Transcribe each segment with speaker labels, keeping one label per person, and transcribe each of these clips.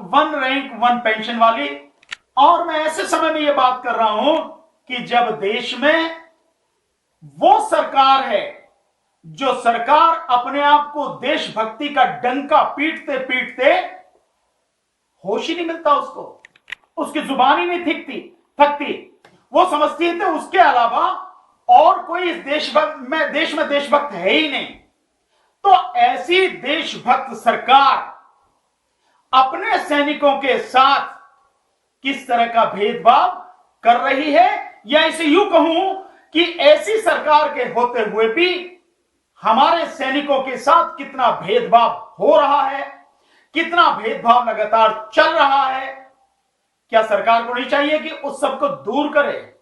Speaker 1: One rank one pension वाली। और मैं ऐसे समय में यह बात कर रहा हूं कि जब देश में वो सरकार है जो सरकार अपने आप को देशभक्ति का डंका पीटते पीटते होश ही नहीं मिलता, उसकी जुबान ही नहीं थकती। वो समझती है उसके अलावा और कोई इस देश में देशभक्त है ही नहीं। तो ऐसी देशभक्त सरकार अपने सैनिकों के साथ किस तरह का भेदभाव कर रही है, या इसे यूं कहूं कि ऐसी सरकार के होते हुए भी हमारे सैनिकों के साथ कितना भेदभाव हो रहा है, कितना भेदभाव लगातार चल रहा है। क्या सरकार को नहीं चाहिए कि उस सबको दूर करे,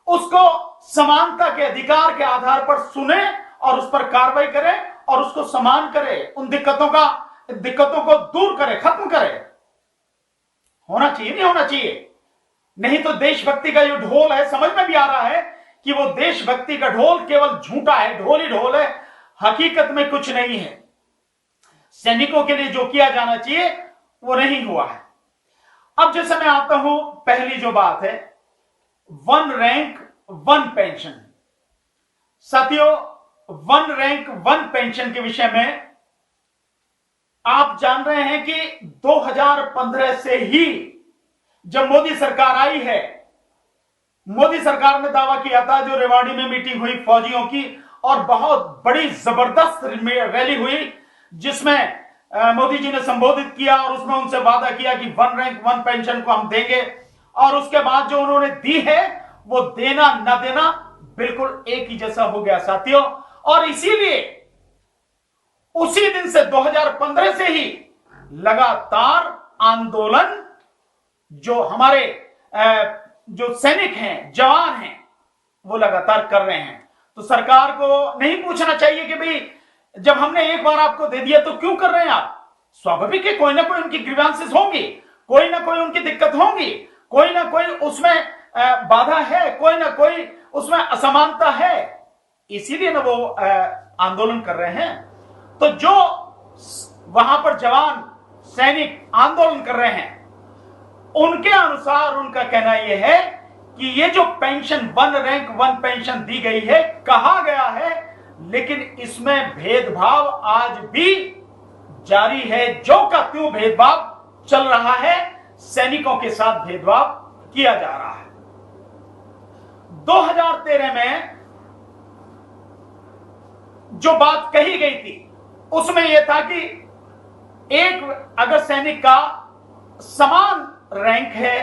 Speaker 1: उसको समानता के अधिकार के आधार पर सुने और उस पर कार्रवाई करे और उसको समान करे, उन दिक्कतों को दूर करे, खत्म करे? होना चाहिए, नहीं होना चाहिए? नहीं तो देशभक्ति का जो ढोल है, समझ में भी आ रहा है कि वो देशभक्ति का ढोल केवल झूठा है, ढोल ही ढोल है, हकीकत में कुछ नहीं है। सैनिकों के लिए जो किया जाना चाहिए वो नहीं हुआ है। अब जैसे मैं आता हूं, पहली जो बात है वन रैंक वन पेंशन। साथियों, वन रैंक वन पेंशन के विषय में आप जान रहे हैं कि 2015 से ही जब मोदी सरकार आई है, मोदी सरकार ने दावा किया था, जो रेवाड़ी में मीटिंग हुई फौजियों की और बहुत बड़ी जबरदस्त रैली हुई जिसमें मोदी जी ने संबोधित किया और उसमें उनसे वादा किया कि वन रैंक वन पेंशन को हम देंगे। और उसके बाद जो उन्होंने दी है वो देना न देना बिल्कुल एक ही जैसा हो गया साथियों। और इसीलिए उसी दिन से 2015 से ही लगातार आंदोलन जो हमारे जो सैनिक हैं, जवान हैं, वो लगातार कर रहे हैं। तो सरकार को नहीं पूछना चाहिए कि भाई जब हमने एक बार आपको दे दिया तो क्यों कर रहे हैं आप? स्वाभाविक है, कोई ना कोई उनकी ग्रीवांसेस होंगी, कोई ना कोई उनकी दिक्कत होंगी, कोई ना कोई उसमें बाधा है, कोई ना कोई उसमें असमानता है, इसीलिए ना वो आंदोलन कर रहे हैं। तो जो वहां पर जवान सैनिक आंदोलन कर रहे हैं उनके अनुसार उनका कहना यह है कि ये जो pension one rank one pension दी गई है, कहा गया है, लेकिन इसमें भेदभाव आज भी जारी है। जो का त्यों भेदभाव चल रहा है, सैनिकों के साथ भेदभाव किया जा रहा है। 2013 में जो बात कही गई थी उसमें यह था कि एक अगर सैनिक का समान रैंक है,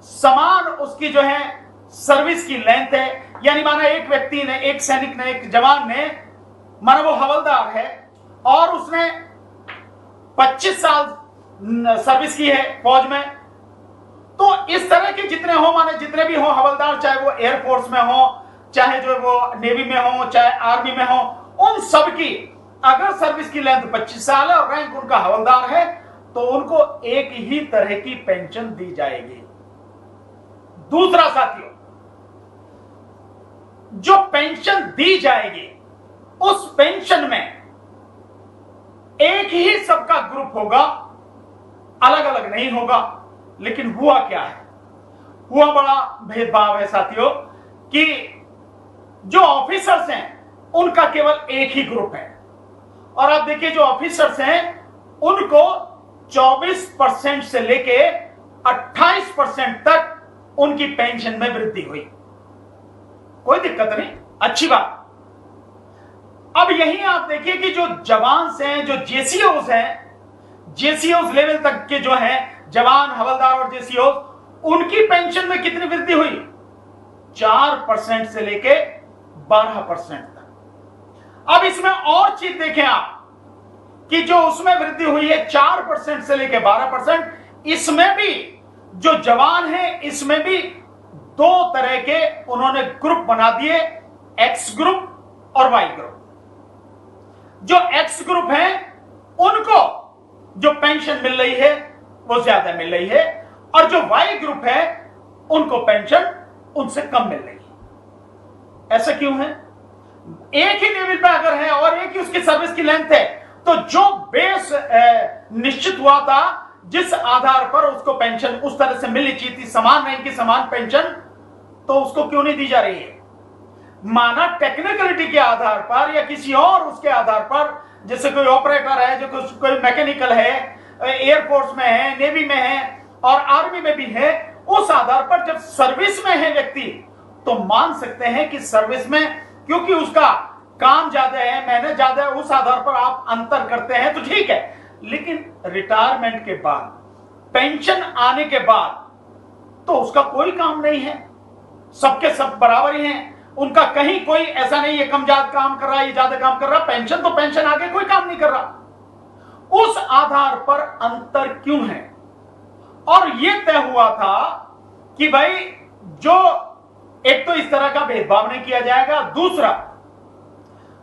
Speaker 1: समान उसकी जो है सर्विस की लेंथ है, यानी माना एक व्यक्ति ने, एक सैनिक ने, एक जवान ने, माना वो हवलदार है और उसने 25 साल सर्विस की है फौज में, तो इस तरह के जितने हो, माने जितने भी हो हवलदार, चाहे वो एयरफोर्स में हो, चाहे जो वो नेवी में हो, चाहे आर्मी में हो, उन सब की अगर सर्विस की लेंथ 25 साल है और रैंक उनका हवलदार है तो उनको एक ही तरह की पेंशन दी जाएगी। दूसरा साथियों, जो पेंशन दी जाएगी उस पेंशन में एक ही सबका ग्रुप होगा, अलग अलग नहीं होगा। लेकिन हुआ क्या है? हुआ बड़ा भेदभाव है साथियों कि जो ऑफिसर्स हैं उनका केवल एक ही ग्रुप है। और आप देखिए जो ऑफिसर्स हैं उनको 24% से लेके 28% तक उनकी पेंशन में वृद्धि हुई। कोई दिक्कत नहीं, अच्छी बात। अब यहीं आप देखिए कि जो जवान हैं, जो जेसीओज हैं, जेसीओज लेवल तक के जो हैं जवान, हवलदार और जेसीओज, उनकी पेंशन में कितनी वृद्धि हुई? 4% से लेके 12% तक। अब इसमें और चीज देखें आप कि जो उसमें वृद्धि हुई है 4% से लेके 12%, इसमें भी जो जवान हैं इसमें भी दो तरह के उन्होंने ग्रुप बना दिए, एक्स ग्रुप और वाई ग्रुप। जो एक्स ग्रुप है उनको जो पेंशन मिल रही है वो ज्यादा मिल रही है, और जो वाई ग्रुप है उनको पेंशन उनसे कम मिल रही है। ऐसा क्यों है? एक ही लेवल पे अगर है और एक ही उसकी सर्विस की लेंथ है, तो जो बेस निश्चित हुआ था, जिस आधार पर उसको पेंशन उस तरह से मिलनी चाहिए थी, समान रैंक की समान पेंशन, तो उसको क्यों नहीं दी जा रही है? माना टेक्निकलिटी के आधार पर या किसी और उसके आधार पर, जैसे कोई ऑपरेटर है, जो कोई मैकेनिकल है, एयरफोर्स में है, नेवी में है और आर्मी में भी है, उस आधार पर जब सर्विस में है व्यक्ति, तो मान सकते हैं कि सर्विस में क्योंकि उसका काम ज्यादा है, मेहनत ज्यादा है, उस आधार पर आप अंतर करते हैं तो ठीक है। लेकिन रिटायरमेंट के बाद, पेंशन आने के बाद तो उसका कोई काम नहीं है, सबके सब बराबर ही हैं, उनका कहीं कोई ऐसा नहीं है कम ज्यादा काम कर रहा है, ये ज्यादा काम कर रहा, पेंशन तो पेंशन आगे कोई काम नहीं कर रहा। उस आधार पर अंतर क्यों है? और यह तय हुआ था कि भाई जो एक तो इस तरह का भेदभाव नहीं किया जाएगा, दूसरा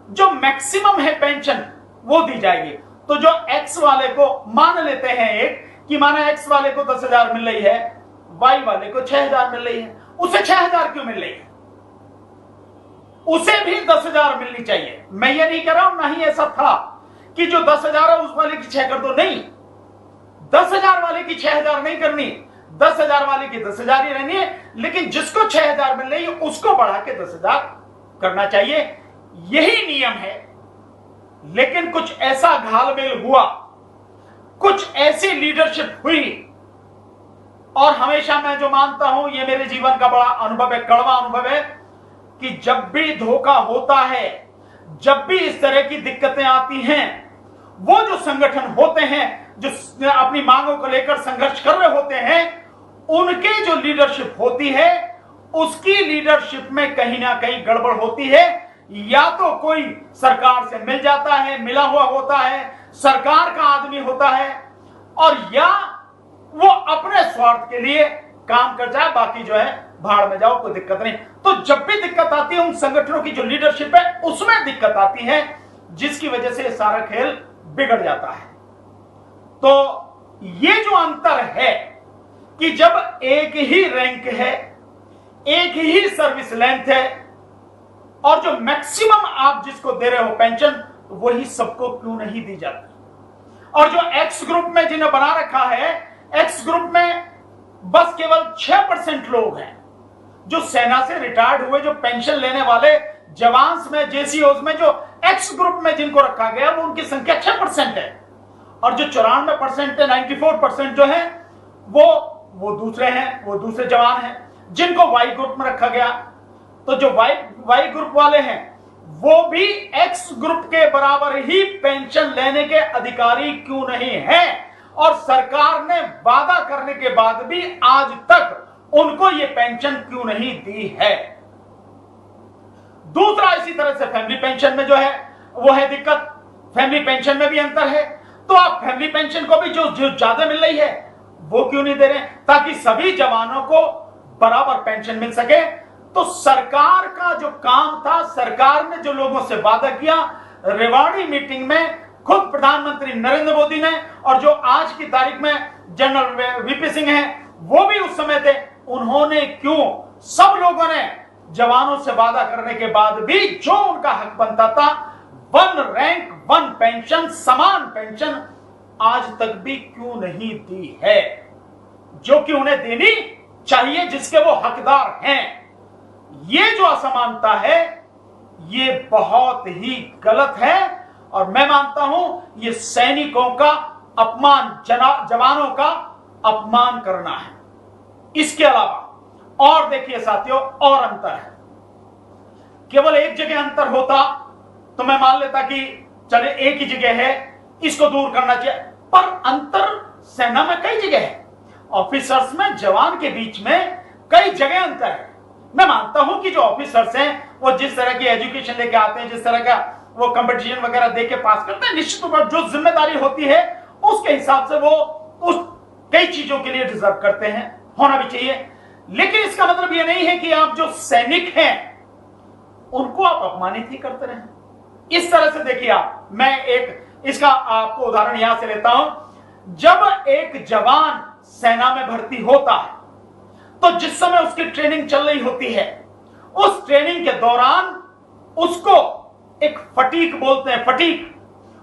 Speaker 1: जो मैक्सिमम है पेंशन वो दी जाएगी। तो जो एक्स वाले को मान लेते हैं एक कि माना एक्स वाले को 10,000 मिल रही है, वाई वाले को 6,000 मिल रही है, उसे 6,000 क्यों मिल रही है? उसे भी 10,000 मिलनी चाहिए। मैं ये नहीं कह रहा हूं, ना ही ऐसा था कि जो 10,000 है उस वाले की 6 कर दो, नहीं, 10,000 वाले की 6,000 नहीं करनी, 10,000 वाले की 10,000 ही रहनी है, लेकिन जिसको 6,000 मिल रही है उसको बढ़ा के 10,000 करना चाहिए, यही नियम है। लेकिन कुछ ऐसा घालमेल हुआ, कुछ ऐसी लीडरशिप हुई, और हमेशा मैं जो मानता हूं, यह मेरे जीवन का बड़ा अनुभव है, कड़वा अनुभव है, कि जब भी धोखा होता है, जब भी इस तरह की दिक्कतें आती हैं, वो जो संगठन होते हैं जो अपनी मांगों को लेकर संघर्ष कर रहे होते हैं, उनके जो लीडरशिप होती है, उसकी लीडरशिप में कहीं ना कहीं गड़बड़ होती है। या तो कोई सरकार से मिल जाता है, मिला हुआ होता है, सरकार का आदमी होता है, और या वो अपने स्वार्थ के लिए काम कर जाए, बाकी जो है भाड़ में जाओ, कोई दिक्कत नहीं। तो जब भी दिक्कत आती है, उन संगठनों की जो लीडरशिप है उसमें दिक्कत आती है, जिसकी वजह से सारा खेल बिगड़ जाता है। तो ये जो अंतर है कि जब एक ही रैंक है, एक ही सर्विस लेंथ है, और जो मैक्सिमम आप जिसको दे रहे हो पेंशन, वही सबको क्यों नहीं दी जाती? और जो एक्स ग्रुप में जिन्हें बना रखा है, एक्स ग्रुप में बस केवल 6% लोग हैं जो सेना से रिटायर्ड हुए, जो पेंशन लेने वाले जवान्स में, जेसीओज में, जो एक्स ग्रुप में जिनको रखा गया, वो उनकी संख्या 6% है। और जो 94% है, 94% जो है वो दूसरे हैं, वो दूसरे जवान हैं जिनको वाई ग्रुप में रखा गया। तो जो वाई ग्रुप वाले हैं वो भी एक्स ग्रुप के बराबर ही पेंशन लेने के अधिकारी क्यों नहीं हैं? और सरकार ने वादा करने के बाद भी आज तक उनको ये पेंशन क्यों नहीं दी है? दूसरा, इसी तरह से फैमिली पेंशन में जो है वो है दिक्कत, फैमिली पेंशन में भी अंतर है। तो आप फैमिली पेंशन को भी जो ज्यादा मिल रही है वो क्यों नहीं दे रहे, ताकि सभी जवानों को बराबर पेंशन मिल सके? तो सरकार का जो काम था, सरकार ने जो लोगों से वादा किया, रेवाड़ी मीटिंग में खुद प्रधानमंत्री नरेंद्र मोदी ने, और जो आज की तारीख में जनरल वीपी सिंह हैं, वो भी उस समय थे, उन्होंने क्यों, सब लोगों ने जवानों से वादा करने के बाद भी जो उनका हक बनता था, 1 रैंक 1 पेंशन, समान पेंशन, आज तक भी क्यों नहीं दी है, जो कि उन्हें देनी चाहिए, जिसके वो हकदार हैं? ये जो असमानता है, ये बहुत ही गलत है, और मैं मानता हूं ये सैनिकों का अपमान, जवानों का अपमान करना है। इसके अलावा और देखिए साथियों, और अंतर है। केवल एक जगह अंतर होता तो मैं मान लेता कि चले एक ही जगह है, इसको दूर करना चाहिए, पर अंतर सेना में कई जगह है, ऑफिसर्स में, जवान के बीच में कई जगह अंतर है। मैं मानता हूं कि जो ऑफिसर्स हैं वो जिस तरह की एजुकेशन लेके आते हैं, जिस तरह का वो कंपटीशन वगैरह देके पास करते हैं, निश्चित तौर पर जो जिम्मेदारी होती है उसके हिसाब से वो उस कई चीजों के लिए डिजर्व करते हैं, होना भी चाहिए। लेकिन इसका मतलब ये नहीं है कि आप जो सैनिक हैं उनको आप अपमानित ही करते रहें। इस तरह से देखिए आप, मैं एक इसका आपको उदाहरण यहां से लेता हूं। जब एक जवान सेना में भर्ती होता है तो जिस समय उसकी ट्रेनिंग चल रही होती है, उस ट्रेनिंग के दौरान उसको एक फटीक बोलते हैं, फटीक,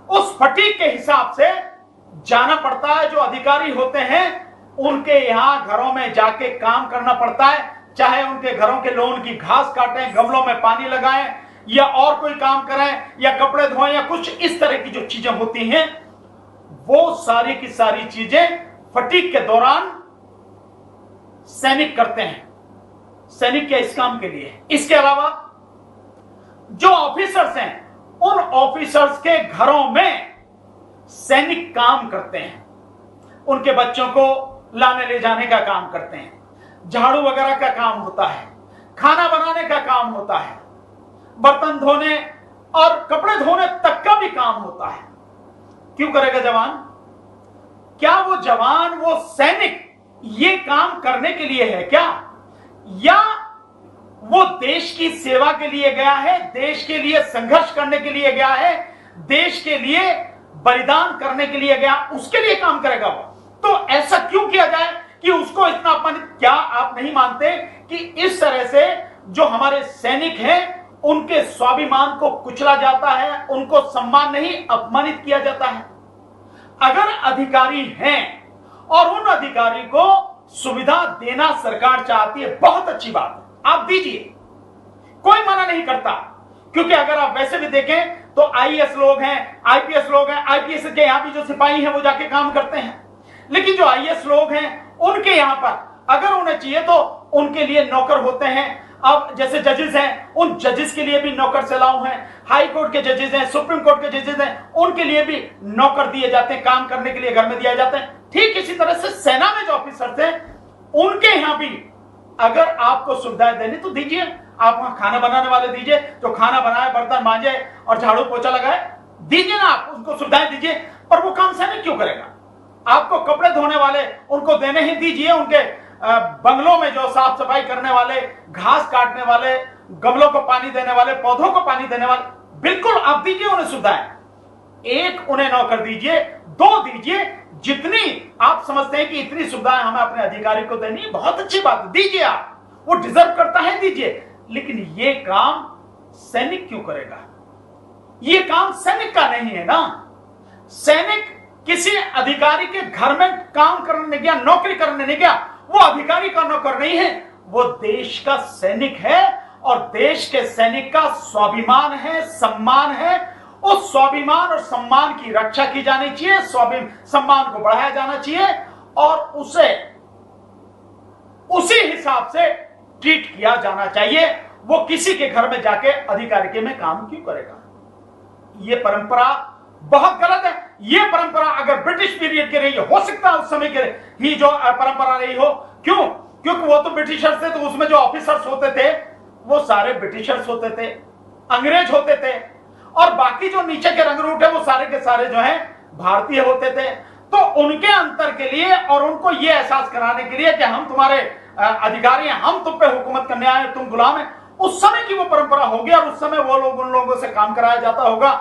Speaker 1: उस फटीक के हिसाब से जाना पड़ता है, जो अधिकारी होते हैं उनके यहां घरों में जाके काम करना पड़ता है, चाहे उनके घरों के लोन की घास काटें, गमलों में पानी लगाएं, या और कोई काम करें, या कपड़े धोएं, या कुछ इस तरह की जो चीजें होती हैं, वो सारी की सारी चीजें फटीग के दौरान सैनिक करते हैं। सैनिक क्या इस काम के लिए। इसके अलावा जो ऑफिसर्स हैं, उन ऑफिसर्स के घरों में सैनिक काम करते हैं, उनके बच्चों को लाने ले जाने का काम करते हैं, झाड़ू वगैरह का काम होता है, खाना बनाने का काम होता है, बर्तन धोने और कपड़े धोने तक का भी काम होता है। क्यों करेगा जवान? क्या वो जवान, वो सैनिक ये काम करने के लिए है क्या, या वो देश की सेवा के लिए गया है, देश के लिए संघर्ष करने के लिए गया है, देश के लिए बलिदान करने के लिए गया, उसके लिए काम करेगा वो? तो ऐसा क्यों किया जाए कि उसको इतना अपमानित? क्या आप नहीं मानते कि इस तरह से जो हमारे सैनिक हैं उनके स्वाभिमान को कुचला जाता है, उनको सम्मान नहीं अपमानित किया जाता है? अगर अधिकारी हैं और उन अधिकारी को सुविधा देना सरकार चाहती है, बहुत अच्छी बात है, आप दीजिए, कोई मना नहीं करता। क्योंकि अगर आप वैसे भी देखें तो आईएएस लोग हैं, आईपीएस लोग हैं, आईपीएस के यहां भी जो सिपाही हैं वो जाके काम करते हैं, लेकिन जो आईएएस लोग हैं उनके यहां पर अगर उन्हें चाहिए तो उनके लिए नौकर होते हैं। अब जैसे जजेस हैं, उन जजेस के लिए भी नौकर चलाऊ हैं, हाई कोर्ट के जजेस हैं, सुप्रीम कोर्ट के जजेस हैं, उनके लिए भी नौकर दिए जाते हैं, काम करने के लिए घर में दिया जाता है। ठीक इसी तरह से सेना में जो ऑफिसर्स हैं उनके यहां भी अगर आपको सुविधाएं देनी तो दीजिए। आप वहां खाना बनाने वाले दीजिए, जो खाना बनाए, बर्तन मांजे और झाड़ू पोछा लगाए, दीजिए ना, आप उनको सुविधाएं दीजिए। पर वो काम सैनिक क्यों करेगा? आपको कपड़े धोने वाले उनको देने ही दीजिए, उनके बंगलों में जो साफ सफाई करने वाले, घास काटने वाले, गमलों को पानी देने वाले, पौधों को पानी देने वाले, बिल्कुल आप दीजिए उन्हें सुविधाएं। एक उन्हें नौकर दीजिए, दो दीजिए, जितनी आप समझते हैं कि इतनी सुविधाएं हमें अपने अधिकारी को देनी है, बहुत अच्छी बात है, दीजिए, आप वो डिजर्व करता है, दीजिए। लेकिन ये काम सैनिक क्यों करेगा? ये काम सैनिक का नहीं है ना। सैनिक किसी अधिकारी के घर में काम करने गया, नौकरी करने नहीं गया, वो अधिकारी का नौकर नहीं है, वो देश का सैनिक है। और देश के सैनिक का स्वाभिमान है, सम्मान है। उस स्वाभिमान और सम्मान की रक्षा की जानी चाहिए, सम्मान को बढ़ाया जाना चाहिए और उसे उसी हिसाब से ट्रीट किया जाना चाहिए। वो किसी के घर में जाके अधिकारी के में काम क्यों करेगा? ये परंपरा बहुत गलत है। ये परंपरा अगर ब्रिटिश पीरियड के रही हो सकता है उस समय के ही जो परंपरा रही हो। क्यों? क्योंकि वो तो ब्रिटिशर्स थे, तो उसमें जो ऑफिसर्स होते थे वो सारे ब्रिटिशर्स होते थे, अंग्रेज होते थे, और बाकी जो नीचे के रंगरूट है वो सारे के सारे जो है भारतीय होते थे। तो उनके अंतर के लिए और उनको ये एहसास कराने के लिए कि हम तुम्हारे अधिकारी हैं, हम तुम पे हुकूमत करने आए, तुम गुलाम हैं, उस समय की वो परंपरा होगी। और उस समय वो लोग उन लोगों से काम कराया जाता होगा,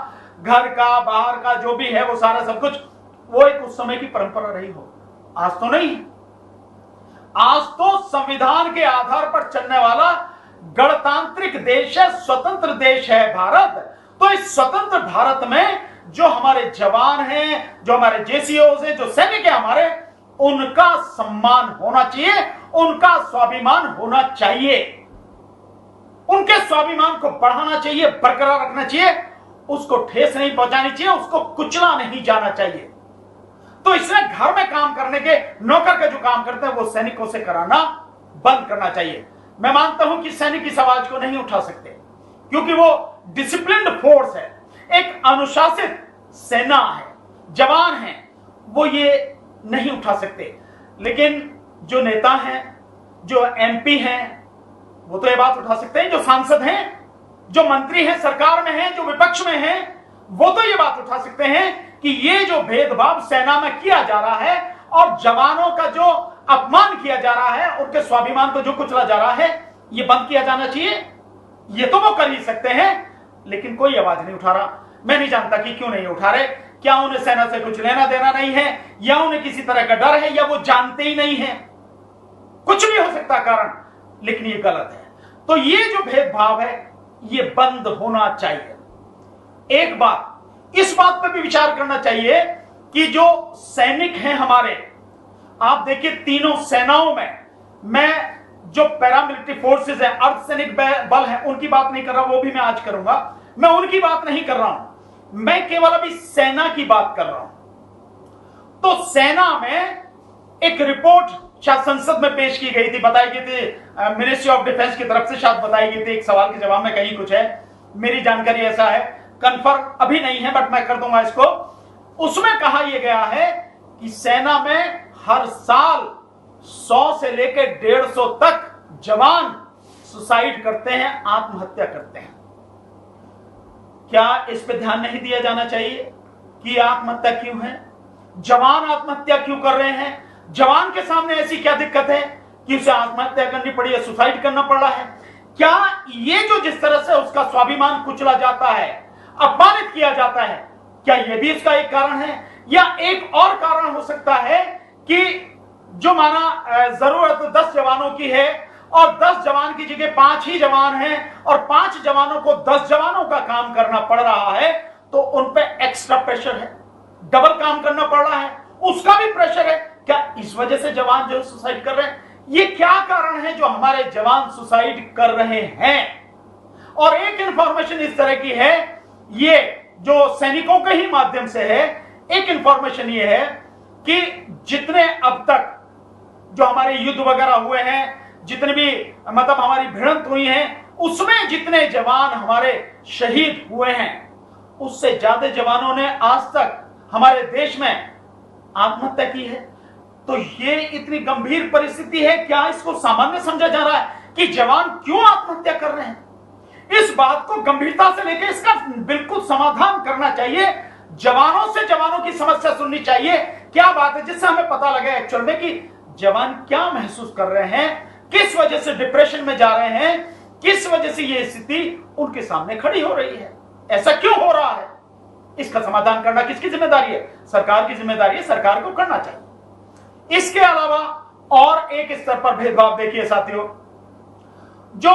Speaker 1: घर का बाहर का जो भी है वो सारा सब कुछ, वो एक उस समय की परंपरा रही हो। आज तो नहीं। आज तो संविधान के आधार पर चलने वाला गणतांत्रिक देश है, स्वतंत्र देश है भारत। तो इस स्वतंत्र भारत में जो हमारे जवान हैं, जो हमारे जेसीओज हैं, जो सैनिक है हमारे, उनका सम्मान होना चाहिए, उनका स्वाभिमान होना चाहिए, उनके स्वाभिमान को बढ़ाना चाहिए, बरकरार रखना चाहिए, उसको ठेस नहीं पहुंचानी चाहिए, उसको कुचला नहीं जाना चाहिए। तो इसलिए घर में काम करने के नौकर के जो काम करते हैं वो सैनिकों से कराना बंद करना चाहिए। मैं मानता हूं कि सैनिक इस आवाज को नहीं उठा सकते क्योंकि वो डिसिप्लिन्ड फोर्स है, एक अनुशासित सेना है, जवान है, वो ये नहीं उठा सकते। लेकिन जो नेता हैं, जो एमपी हैं, वो तो ये बात उठा सकते हैं। जो सांसद हैं, जो मंत्री हैं, सरकार में हैं, जो विपक्ष में हैं, वो तो ये बात उठा सकते हैं कि ये जो भेदभाव सेना में किया जा रहा है और जवानों का जो अपमान किया जा रहा है, उनके स्वाभिमान को जो कुचला जा रहा है, ये बंद किया जाना चाहिए। ये तो वो कर ही सकते हैं, लेकिन कोई आवाज नहीं उठा रहा। मैं नहीं जानता कि क्यों नहीं उठा रहे। क्या उन्हें सेना से कुछ लेना देना नहीं है, या उन्हें किसी तरह का डर है, या वो जानते ही नहीं है, कुछ भी हो सकता कारण, लेकिन ये गलत है। तो ये जो भेदभाव है ये बंद होना चाहिए। एक बात, इस बात पर भी विचार करना चाहिए कि जो सैनिक हैं हमारे, आप देखिए तीनों सेनाओं में, मैं जो पैरामिलिट्री फोर्सेस है, अर्धसैनिक बल है, उनकी बात नहीं कर रहा, वो भी मैं आज करूंगा, मैं उनकी बात नहीं कर रहा हूं, मैं केवल अभी सेना की बात कर रहा हूं। तो सेना में एक रिपोर्ट शायद संसद में पेश की गई थी, बताई गई थी मिनिस्ट्री ऑफ डिफेंस की तरफ से, शायद बताई गई थी, एक सवाल के जवाब में कहीं कुछ है, मेरी जानकारी ऐसा है, कंफर्म अभी नहीं है बट मैं कर दूंगा इसको। उसमें कहा यह गया है कि सेना में हर साल 100 से लेकर 150 तक जवान सुसाइड करते हैं, आत्महत्या करते हैं। क्या इस पे ध्यान नहीं दिया जाना चाहिए कि आत्महत्या क्यों है, जवान आत्महत्या क्यों कर रहे हैं, जवान के सामने ऐसी क्या दिक्कत है कि उसे आत्महत्या करनी पड़ी है, सुसाइड करना पड़ रहा है? क्या ये जो जिस तरह से उसका स्वाभिमान कुचला जाता है, अपमानित किया जाता है, क्या यह भी इसका एक कारण है? या एक और कारण हो सकता है कि जो माना जरूरत 10 जवानों की है और 10 जवान की जगह 5 ही जवान हैं और 5 जवानों को 10 जवानों का काम करना पड़ रहा है, तो उन पे एक्स्ट्रा प्रेशर है, डबल काम करना पड़ रहा है, उसका भी प्रेशर है। क्या इस वजह से जवान जो सुसाइड कर रहे हैं? ये क्या कारण है जो हमारे जवान सुसाइड कर रहे हैं? और एक इंफॉर्मेशन इस तरह की है, ये जो सैनिकों के ही माध्यम से है, एक इंफॉर्मेशन ये है कि जितने अब तक जो हमारे युद्ध वगैरह हुए हैं, जितने भी मतलब हमारी भिड़ंत हुई हैं, उसमें जितने जवान हमारे शहीद हुए हैं, उससे ज्यादा जवानों ने आज तक हमारे देश में आत्महत्या की है। तो ये इतनी गंभीर परिस्थिति है, क्या इसको सामान्य समझा जा रहा है कि जवान क्यों आत्महत्या कर रहे हैं? इस बात को गंभीरता से लेकर इसका बिल्कुल समाधान करना चाहिए, जवानों से जवानों की समस्या सुननी चाहिए, क्या बात है, जिससे हमें पता लगे एक्चुअल में कि जवान क्या महसूस कर रहे हैं, किस वजह से डिप्रेशन में जा रहे हैं, किस वजह से ये स्थिति उनके सामने खड़ी हो रही है, ऐसा क्यों हो रहा है? इसका समाधान करना किसकी जिम्मेदारी है? सरकार की जिम्मेदारी है, सरकार को करना चाहिए। इसके अलावा और एक स्तर पर भेदभाव देखिए साथियों, जो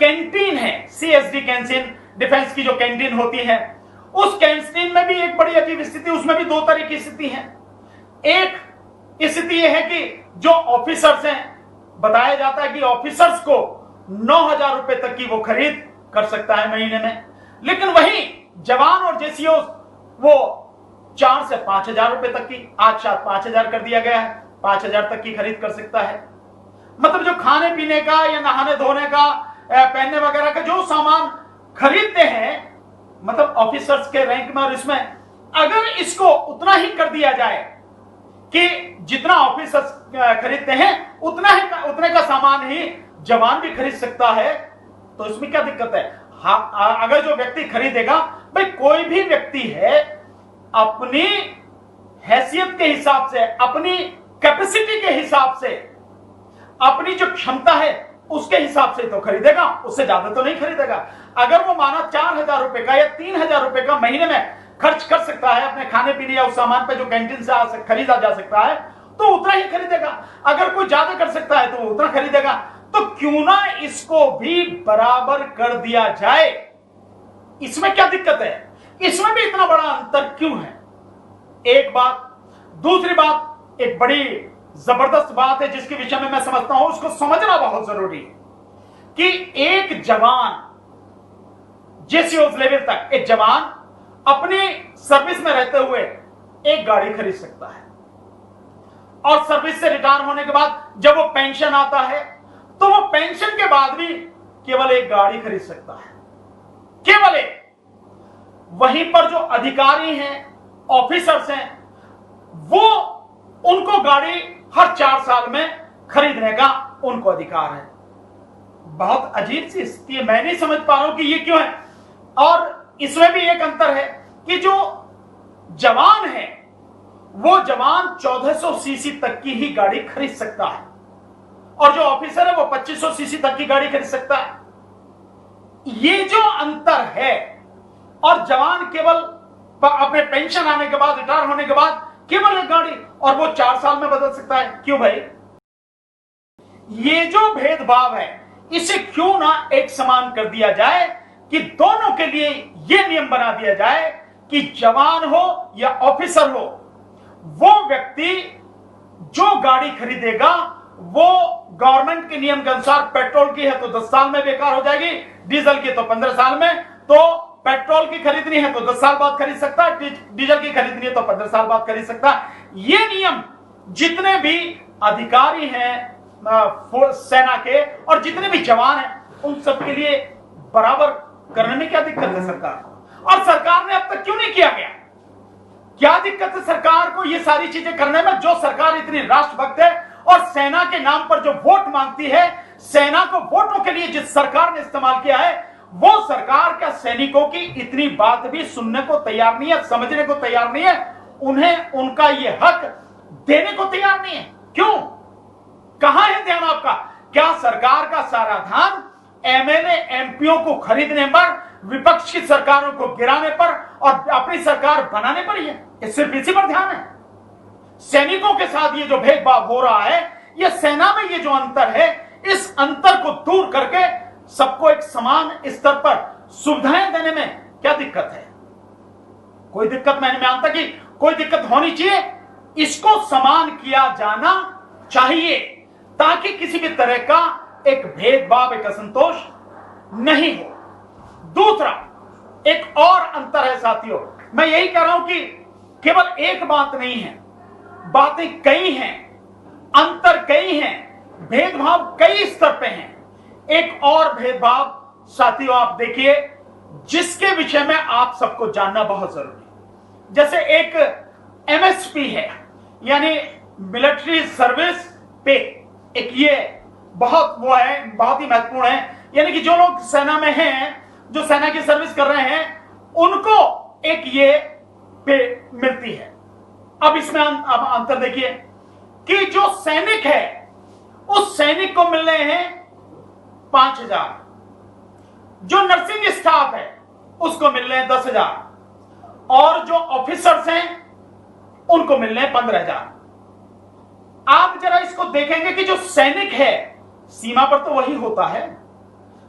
Speaker 1: कैंटीन है, सीएसडी कैंटीन, डिफेंस की जो कैंटीन होती है, उस कैंटीन में भी एक बड़ी अजीब स्थिति, उसमें भी दो तरह की स्थिति है। एक स्थिति यह है कि जो ऑफिसर्स हैं, बताया जाता है कि ऑफिसर्स को 9,000 रुपए तक की वो खरीद कर सकता है महीने में, लेकिन वही जवान और जेसीओ वो 4 से 5,000 रुपए तक की, आज शायद 5,000 कर दिया गया है, 5,000 तक की खरीद कर सकता है। मतलब जो खाने पीने का या नहाने धोने का, पहनने वगैरह का जो सामान खरीदते हैं, मतलब ऑफिसर्स के रैंक में, और इसमें अगर इसको उतना ही कर दिया जाए कि जितना ऑफिसर्स खरीदते हैं उतने का सामान ही जवान भी खरीद सकता है, तो इसमें क्या दिक्कत है? हाँ, अगर जो व्यक्ति खरीदेगा, भाई कोई भी व्यक्ति है, अपनी हैसियत के हिसाब से, अपनी कैपेसिटी के हिसाब से, अपनी जो क्षमता है उसके हिसाब से तो खरीदेगा, उससे ज्यादा तो नहीं खरीदेगा। अगर वो माना 4,000 रुपए का या 3,000 रुपए का महीने में खर्च कर सकता है अपने खाने पीने या उस सामान पे जो कैंटीन से खरीदा जा सकता है, तो उतना ही खरीदेगा। अगर कोई ज्यादा कर सकता है तो वो उतना खरीदेगा। तो क्यों ना इसको भी बराबर कर दिया जाए? इसमें क्या दिक्कत है? इसमें भी इतना बड़ा अंतर क्यों है? एक बात। दूसरी बात, एक बड़ी जबरदस्त बात है जिसके विषय में मैं समझता हूं, उसको समझना बहुत जरूरी है कि एक जवान, जेसीओ लेवल तक एक जवान अपनी सर्विस में रहते हुए एक गाड़ी खरीद सकता है, और सर्विस से रिटायर होने के बाद जब वो पेंशन आता है तो वो पेंशन के बाद भी केवल एक गाड़ी खरीद सकता है, केवल एक। वहीं पर जो अधिकारी हैं, ऑफिसर्स हैं, वो उनको गाड़ी हर 4 साल में खरीदने का उनको अधिकार है। बहुत अजीब सी स्थिति है, मैं नहीं समझ पा रहा हूं कि ये क्यों है। और इसमें भी एक अंतर है कि जो जवान है वो जवान 1400 सीसी तक की ही गाड़ी खरीद सकता है, और जो ऑफिसर है वो 2500 सीसी तक की गाड़ी खरीद सकता है। ये जो अंतर है, और जवान केवल अपने पेंशन आने के बाद, रिटायर होने के बाद केवल एक गाड़ी, और वो 4 साल में बदल सकता है। क्यों भाई? ये जो भेदभाव है, इसे क्यों ना एक समान कर दिया जाए कि दोनों के लिए यह नियम बना दिया जाए कि जवान हो या ऑफिसर हो, वो व्यक्ति जो गाड़ी खरीदेगा वो गवर्नमेंट के नियम के अनुसार पेट्रोल की है तो 10 साल में बेकार हो जाएगी, डीजल की तो 15 साल में। तो पेट्रोल की खरीदनी है तो 10 साल बाद खरीद सकता है, डीजल की खरीदनी है तो 15 साल बाद खरीद सकता है। ये नियम जितने भी अधिकारी हैं सेना के और जितने भी जवान हैं उन सबके लिए बराबर करने में क्या दिक्कत है सरकार को? और सरकार ने अब तक क्यों नहीं किया गया? क्या दिक्कत है सरकार को ये सारी चीजें करने में? जो सरकार इतनी राष्ट्रभक्त है और सेना के नाम पर जो वोट मांगती है, सेना को वोटों के लिए जिस सरकार ने इस्तेमाल किया है, वो सरकार का सैनिकों की इतनी बात भी सुनने को तैयार नहीं है, समझने को तैयार नहीं है, उन्हें उनका ये हक देने को तैयार नहीं है। क्यों? कहां है ध्यान आपका? क्या सरकार का सारा ध्यान एमएलए एमपीओ को खरीदने पर, विपक्ष की सरकारों को गिराने पर और अपनी सरकार बनाने पर ही है? सिर्फ इसी पर ध्यान है? सैनिकों के साथ ये जो भेदभाव हो रहा है, ये सेना में ये जो अंतर है, इस अंतर को दूर करके सबको एक समान स्तर पर सुविधाएं देने में क्या दिक्कत है? कोई दिक्कत मैं नहीं मानता कि कोई दिक्कत होनी चाहिए। इसको समान किया जाना चाहिए ताकि किसी भी तरह का एक भेदभाव, एक असंतोष नहीं हो। दूसरा एक और अंतर है साथियों, मैं यही कह रहा हूं कि केवल एक बात नहीं है, बातें कई हैं, अंतर कई हैं, भेदभाव कई स्तर पे हैं। एक और भेदभाव साथियों आप देखिए जिसके विषय में आप सबको जानना बहुत जरूरी है। जैसे एक एमएसपी है, यानी मिलिट्री सर्विस पे, एक ये बहुत वो है, बहुत ही महत्वपूर्ण है। यानी कि जो लोग सेना में हैं, जो सेना की सर्विस कर रहे हैं, उनको एक ये पे मिलती है। अब इसमें अब अंतर देखिए कि जो सैनिक है उस सैनिक को मिल रहे हैं 5,000, जो नर्सिंग स्टाफ है उसको मिल रहे हैं 10,000 और जो ऑफिसर्स हैं उनको मिल रहे हैं 15,000। आप जरा इसको देखेंगे कि जो सैनिक है सीमा पर तो वही होता है,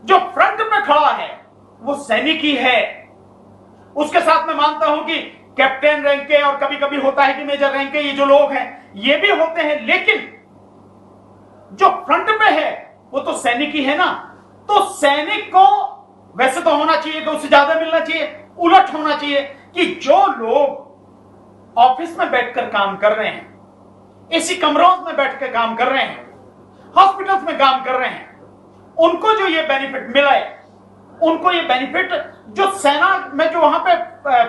Speaker 1: जो फ्रंट में खड़ा है वो सैनिक ही है। उसके साथ मैं मानता हूं कि कैप्टन रैंक के और कभी कभी होता है कि मेजर रैंक के ये जो लोग हैं ये भी होते हैं, लेकिन जो फ्रंट पे है वो तो सैनिक ही है ना। तो सैनिक को वैसे तो होना चाहिए कि उससे ज्यादा मिलना चाहिए, उलट होना चाहिए कि जो लोग ऑफिस में बैठकर काम कर रहे हैं, एसी कमरों में बैठकर काम कर रहे हैं, हॉस्पिटल्स में काम कर रहे हैं, उनको जो ये बेनिफिट मिला है, उनको ये बेनिफिट जो सेना में जो वहां पे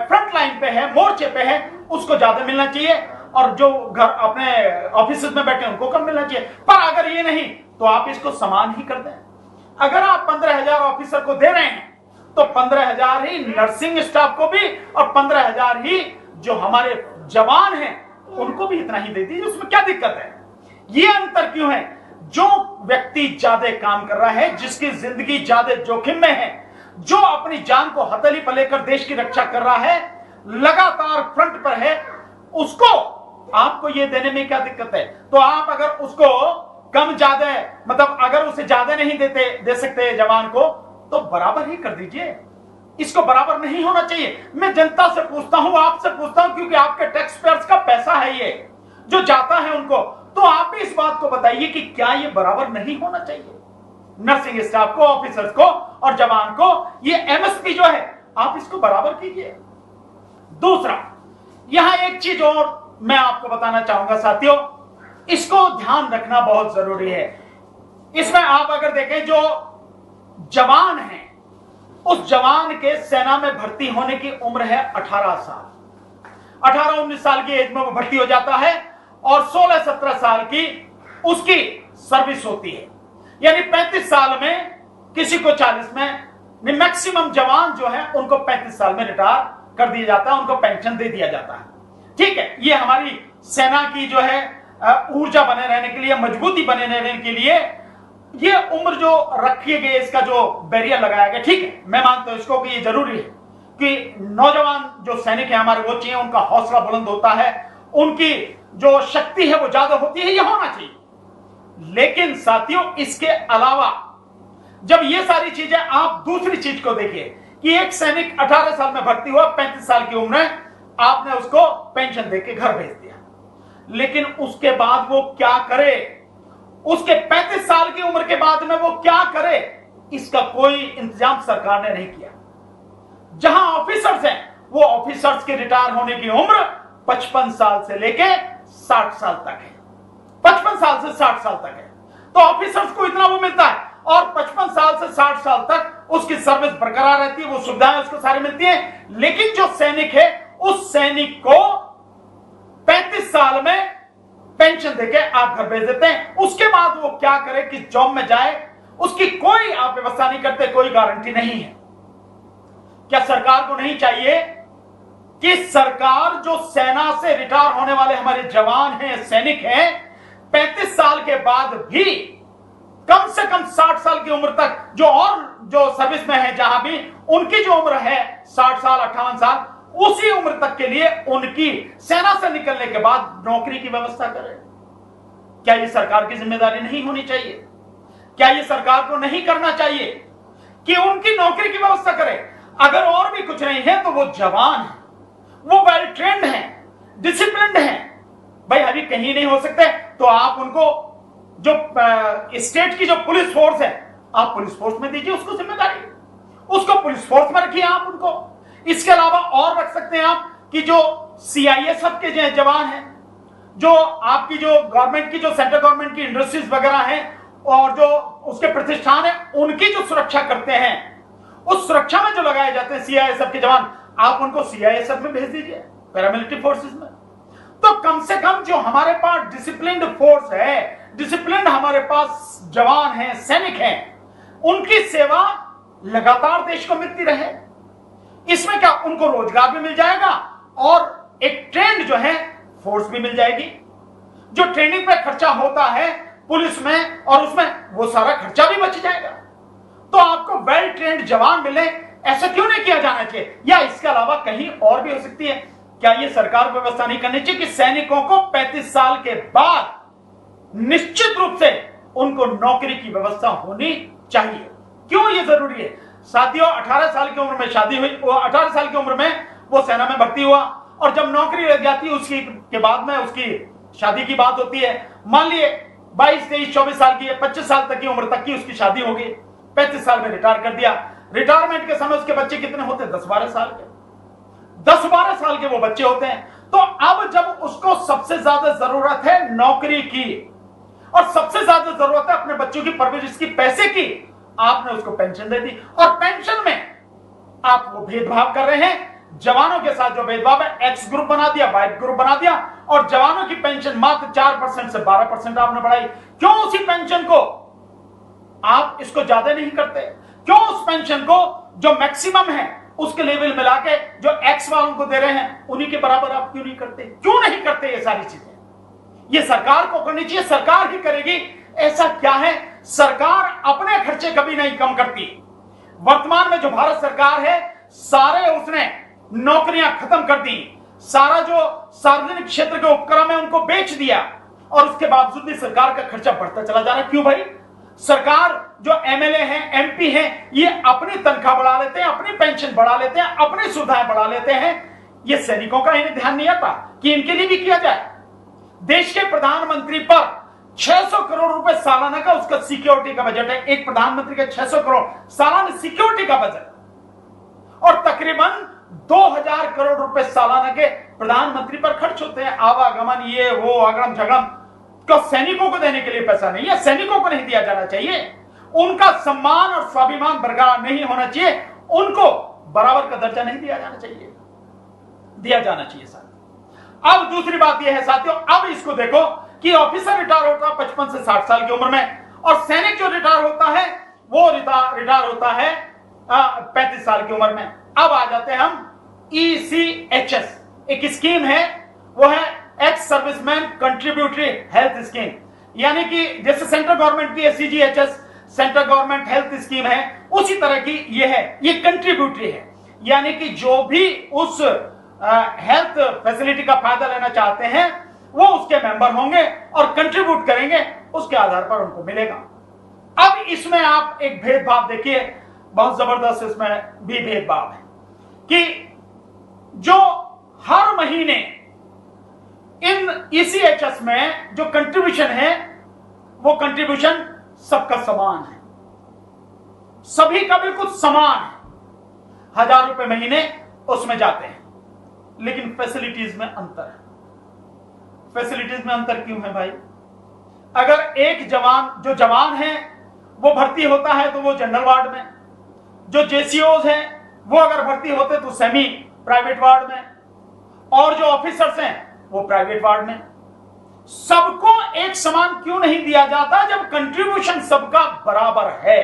Speaker 1: फ्रंट लाइन पे है, मोर्चे पे है, उसको ज्यादा मिलना चाहिए और जो घर अपने ऑफिस में बैठे उनको कम मिलना चाहिए। पर अगर ये नहीं तो आप इसको समान ही कर दें। अगर आप 15,000 ऑफिसर को दे रहे हैं तो 15,000 ही नर्सिंग स्टाफ को भी और 15,000 ही जो हमारे जवान हैं उनको भी इतना ही दे दीजिए। उसमें क्या दिक्कत है? ये अंतर क्यों है? जो व्यक्ति ज्यादा काम कर रहा है, जिसकी जिंदगी ज्यादा जोखिम में है, जो अपनी जान को हथेली पर लेकर देश की रक्षा कर रहा है, लगातार फ्रंट पर है, उसको आपको ये देने में क्या दिक्कत है? तो आप अगर उसको कम ज्यादा, मतलब अगर उसे ज्यादा नहीं दे सकते जवान को, तो बराबर ही कर दीजिए। इसको बराबर नहीं होना चाहिए। मैं जनता से पूछता हूं, आपसे पूछता हूं, क्योंकि आपके टैक्स पेयर्स का पैसा है ये जो जाता है उनको। तो आप भी इस बात को बताइए कि क्या ये बराबर नहीं होना चाहिए? नर्सिंग स्टाफ को, ऑफिसर्स को और जवान को ये एमएसपी जो है आप इसको बराबर कीजिए। दूसरा, यहां एक चीज और मैं आपको बताना चाहूंगा साथियों, इसको ध्यान रखना बहुत जरूरी है। इसमें आप अगर देखें, जो जवान हैं उस जवान के सेना में भर्ती होने की उम्र है 18 साल। 18-19 साल की एज में वो भर्ती हो जाता है और 16-17 साल की उसकी सर्विस होती है। यानी 35 साल में, किसी को 40 में, मैक्सिमम जवान जो है उनको 35 साल में रिटायर कर दिया जाता है, उनको पेंशन दे दिया जाता है। ठीक है, ये हमारी सेना की जो है ऊर्जा बने रहने के लिए, मजबूती बने रहने के लिए ये उम्र जो रखी गई, इसका जो बैरियर लगाया गया, ठीक है, मैं मानता हूं इसको कि ये जरूरी है कि नौजवान जो सैनिक है हमारे वो चाहिए, उनका हौसला बुलंद होता है, उनकी जो शक्ति है वो ज्यादा होती है, ये होना चाहिए। लेकिन साथियों, इसके अलावा जब ये सारी चीजें, आप दूसरी चीज को देखिए कि एक सैनिक 18 साल में भर्ती हुआ, 35 साल की उम्र है, आपने उसको पेंशन देके घर भेज दिया। लेकिन उसके बाद वो क्या करे, उसके 35 साल की उम्र के बाद में वो क्या करे, इसका कोई इंतजाम सरकार ने नहीं किया। जहां ऑफिसर्स हैं, वो ऑफिसर्स के रिटायर होने की उम्र 55 साल से लेके 60 साल तक है। 55 साल से 60 साल तक है, तो ऑफिसर्स को इतना वो मिलता है, और 55 साल से 60 साल तक उसकी सर्विस बरकरार रहती है, वो सुविधाएं उसको सारी मिलती है। लेकिन जो सैनिक है, उस सैनिक को 35 साल में पेंशन देके आप घर भेज देते हैं। उसके बाद वो क्या करे, किस जॉब में जाए, उसकी कोई आप व्यवस्था नहीं करते, कोई गारंटी नहीं है। क्या सरकार को नहीं चाहिए कि सरकार जो सेना से रिटायर होने वाले हमारे जवान हैं, सैनिक हैं, 35 साल के बाद भी कम से कम 60 साल की उम्र तक जो सर्विस में है, जहां भी उनकी जो उम्र है 60 साल 58 साल, उसी उम्र तक के लिए उनकी सेना से निकलने के बाद नौकरी की व्यवस्था करे। क्या यह सरकार की जिम्मेदारी नहीं होनी चाहिए? क्या यह सरकार को नहीं करना चाहिए कि उनकी नौकरी की व्यवस्था करे? अगर और भी कुछ नहीं है तो वो जवान है, वो वेल ट्रेंड है, डिसिप्लिन्ड है। भाई अभी कहीं नहीं हो सकते तो आप उनको जो स्टेट की जो पुलिस फोर्स है, आप पुलिस फोर्स में दीजिए उसको जिम्मेदारी, उसको पुलिस फोर्स में रखिए आप उनको। इसके अलावा और रख सकते हैं आप कि जो सीआईएसएफ के जो जवान हैं, जो आपकी जो गवर्नमेंट की जो सेंट्रल गवर्नमेंट की इंडस्ट्रीज वगैरह हैं और जो उसके प्रतिष्ठान है, उनकी जो सुरक्षा करते हैं, उस सुरक्षा में जो लगाए जाते हैं सीआईएसएफ के जवान, आप उनको सीआईएसएफ में भेज दीजिए, पैरामिलिट्री फोर्सेस में। तो कम से कम जो हमारे पास डिसिप्लिन्ड फोर्स है, डिसिप्लिन हमारे पास जवान हैं, सैनिक हैं, उनकी सेवा लगातार देश को मिलती रहे। इसमें क्या उनको रोजगार भी मिल जाएगा और एक ट्रेंड जो है फोर्स भी मिल जाएगी। जो ट्रेनिंग पे खर्चा होता है पुलिस में और उसमें, वो सारा खर्चा भी बच जाएगा। तो आपको वेल ट्रेंड जवान मिले, ऐसा क्यों नहीं किया जाना चाहिए? या इसके अलावा कहीं और भी हो सकती है? क्या यह सरकार व्यवस्था नहीं करनी चाहिए कि सैनिकों को 35 साल के बाद निश्चित रूप से उनको नौकरी की व्यवस्था होनी चाहिए? क्यों यह जरूरी है? साथियों, 18 साल की उम्र में शादी हुई, वो 18 साल की उम्र में वो सेना में भर्ती हुआ, और जब नौकरी लग जाती है उसकी के बाद में उसकी शादी की बात होती है। मान लिए 22, 23, 24 साल की, 25 साल तक की उम्र तक की उसकी शादी हो गई, 35 साल में रिटायर कर दिया। रिटायरमेंट के समय उसके बच्चे कितने होते हैं? 10-12 साल के। 10-12 साल के वो बच्चे होते हैं। तो अब जब उसको सबसे ज्यादा जरूरत है नौकरी की और सबसे ज्यादा जरूरत है अपने बच्चों की परवरिश की, पैसे की, आपने उसको पेंशन दे दी, और पेंशन में आप वो भेदभाव कर रहे हैं। जवानों के साथ जो भेदभाव है, एक्स ग्रुप बना दिया, वाई ग्रुप बना दिया, और जवानों की पेंशन मात्र 4% से 12% आपने बढ़ाई। क्यों उसी पेंशन को आप इसको ज्यादा नहीं करते? क्यों उस पेंशन को जो मैक्सिमम है उसके लेवल मिला के जो एक्स वालों को दे रहे हैं उन्हीं के बराबर आप क्यों नहीं करते? क्यों नहीं करते? ये सारी चीजें ये सरकार को करनी चाहिए, सरकार ही करेगी। ऐसा क्या है, सरकार अपने खर्चे कभी नहीं कम करती। वर्तमान में जो भारत सरकार है, सारे उसने नौकरियां खत्म कर दी, सारा जो सार्वजनिक क्षेत्र के उपक्रम है उनको बेच दिया, और उसके बावजूद भी सरकार का खर्चा बढ़ता चला जा रहा है। क्यों भाई? सरकार जो एमएलए हैं, एमपी हैं, ये अपनी तनख्वाह बढ़ा लेते हैं, अपनी पेंशन बढ़ा लेते हैं, अपनी सुविधाएं बढ़ा लेते हैं। ये सैनिकों का इन्हें ध्यान नहीं आता कि इनके लिए भी किया जाए। देश के प्रधानमंत्री पर 600 करोड़ रुपए सालाना का उसका सिक्योरिटी का बजट है। एक प्रधानमंत्री का 600 करोड़ सालाना सिक्योरिटी का बजट, और तकरीबन 2000 करोड़ रुपए सालाना के प्रधानमंत्री पर खर्च होते हैं। आवागमन, ये वो, अगड़म झगड़म, तो सैनिकों को देने के लिए पैसा नहीं है, सैनिकों को नहीं दिया जाना चाहिए। उनका सम्मान और स्वाभिमान बरकरार नहीं होना चाहिए, उनको बराबर का दर्जा नहीं दिया जाना चाहिए, दिया जाना चाहिए साथियों। अब दूसरी बात यह है साथियों, अब इसको देखो कि ऑफिसर रिटायर होता है 55 से 60 साल की उम्र में, और सैनिक जो रिटायर होता है वो रिटायर होता है 35 साल की उम्र में। अब आ जाते हैं हम ECHS, एक स्कीम है, वो है ex serviceman contributory health scheme, यानी कि जैसे सेंट्रल गवर्नमेंट की CGHS central government health scheme है, उसी तरह की ये है। ये कंट्रीब्यूटरी है, यानी कि जो भी उस हेल्थ फैसिलिटी का फायदा लेना चाहते हैं वो उसके मेंबर होंगे और कंट्रीब्यूट करेंगे, उसके आधार पर उनको मिलेगा। अब इसमें आप एक भेदभाव देखिए, बहुत जबरदस्त इसमें भी भेदभाव है कि जो हर महीने इन ईसीएचएस में जो कंट्रीब्यूशन है वो कंट्रीब्यूशन सबका समान है, सभी का बिल्कुल समान है। 1000 रुपए महीने उसमें जाते हैं, लेकिन फैसिलिटीज में अंतर है। फैसिलिटीज में अंतर क्यों है भाई? अगर एक जवान जो जवान है वो भर्ती होता है तो वो जनरल वार्ड में, जो जेसीओज हैं वो अगर भर्ती होते तो सेमी प्राइवेट वार्ड में, और जो ऑफिसर्स हैं वो प्राइवेट वार्ड में। सबको एक समान क्यों नहीं दिया जाता जब कंट्रीब्यूशन सबका बराबर है?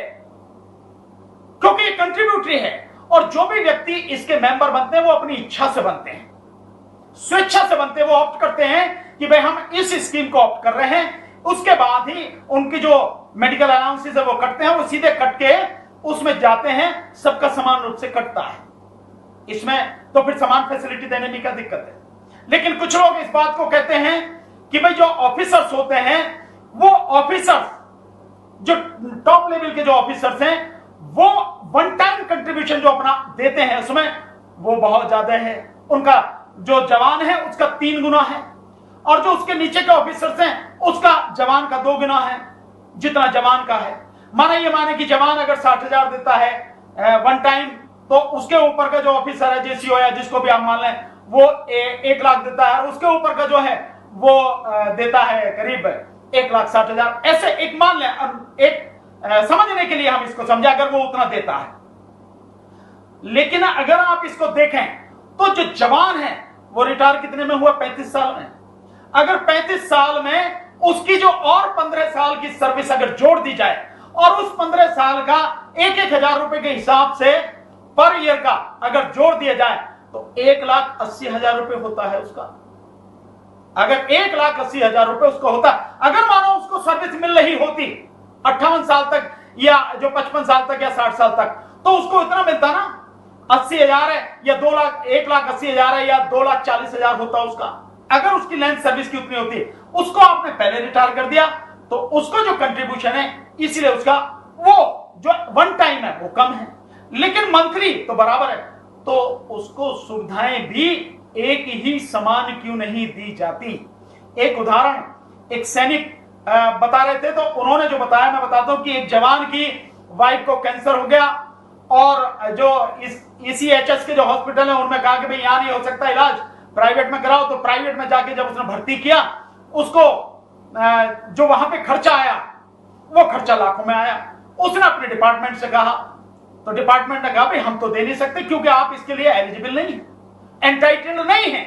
Speaker 1: क्योंकि ये कंट्रीब्यूटरी है, और जो भी व्यक्ति इसके मेंबर बनते हैं वो अपनी इच्छा से बनते हैं, स्वेच्छा से बनते हैं। वो ऑप्ट करते हैं कि भाई हम इस स्कीम को ऑप्ट कर रहे हैं, उसके बाद ही उनकी जो मेडिकल अलाउंसेस है वो कटते हैं, वो सीधे कट के उसमें जाते हैं, सबका समान रूप से कटता है। इसमें तो फिर समान फैसिलिटी देने में क्या दिक्कत है? लेकिन कुछ लोग इस बात को कहते हैं कि भाई जो ऑफिसर्स होते हैं वो ऑफिसर्स, जो टॉप लेवल के जो ऑफिसर्स हैं वो वन टाइम कंट्रीब्यूशन जो अपना देते हैं उसमें वो बहुत ज्यादा है, उनका जो जवान है उसका 3 गुना है, और जो उसके नीचे के ऑफिसर्स हैं उसका जवान का 2 गुना है, जितना जवान का है। माने कि जवान अगर 60,000 देता है वन टाइम, तो उसके ऊपर का जो ऑफिसर है, जेसीओ या जिसको भी आप मान लें, वो 1 लाख देता है, और उसके ऊपर का जो है वो देता है करीब 1,60,000। ऐसे एक मान लें, एक समझने के लिए हम इसको समझे, अगर वो उतना देता है। लेकिन अगर आप इसको देखें तो जो जवान है वो रिटायर कितने में हुआ? 35 साल में। अगर 35 साल में उसकी जो और 15 साल की सर्विस अगर जोड़ दी जाए, और उस 15 साल का 1,000 रुपए के हिसाब से पर ईयर का अगर जोड़ दिया जाए तो 1,80,000 रुपए होता है उसका। अगर 1,80,000 रुपए उसको होता, अगर मानो उसको सर्विस मिल रही होती 58 साल तक, या जो 55 साल तक या 60 साल तक, तो उसको इतना मिलता ना। 80,000 है या 1,80,000 है या 2,40,000 होता उसका। अगर उसकी लेंथ सर्विस की उतनी होती, उसको आपने पहले रिटायर कर दिया तो उसको जो कंट्रीब्यूशन है, इसीलिए उसका वो जो वन टाइम है वो कम है, लेकिन मंथली तो बराबर है। तो उसको सुविधाएं भी एक ही समान क्यों नहीं दी जाती? एक उदाहरण, एक सैनिक बता रहे थे, तो उन्होंने जो बताया मैं बताता हूं कि एक जवान की वाइफ को कैंसर हो गया, और जो इस ईसीएचएस के जो हॉस्पिटल है उनमें कहा कि भाई यहां नहीं हो सकता इलाज, प्राइवेट में कराओ। तो प्राइवेट में जाके जब उसने भर्ती किया, उसको जो वहां पे खर्चा आया वो खर्चा लाखों में आया। उसने अपने डिपार्टमेंट से कहा, तो डिपार्टमेंट ने कहा भाई हम तो दे नहीं सकते, क्योंकि आप इसके लिए एलिजिबल नहीं, एंटाइटल्ड नहीं है।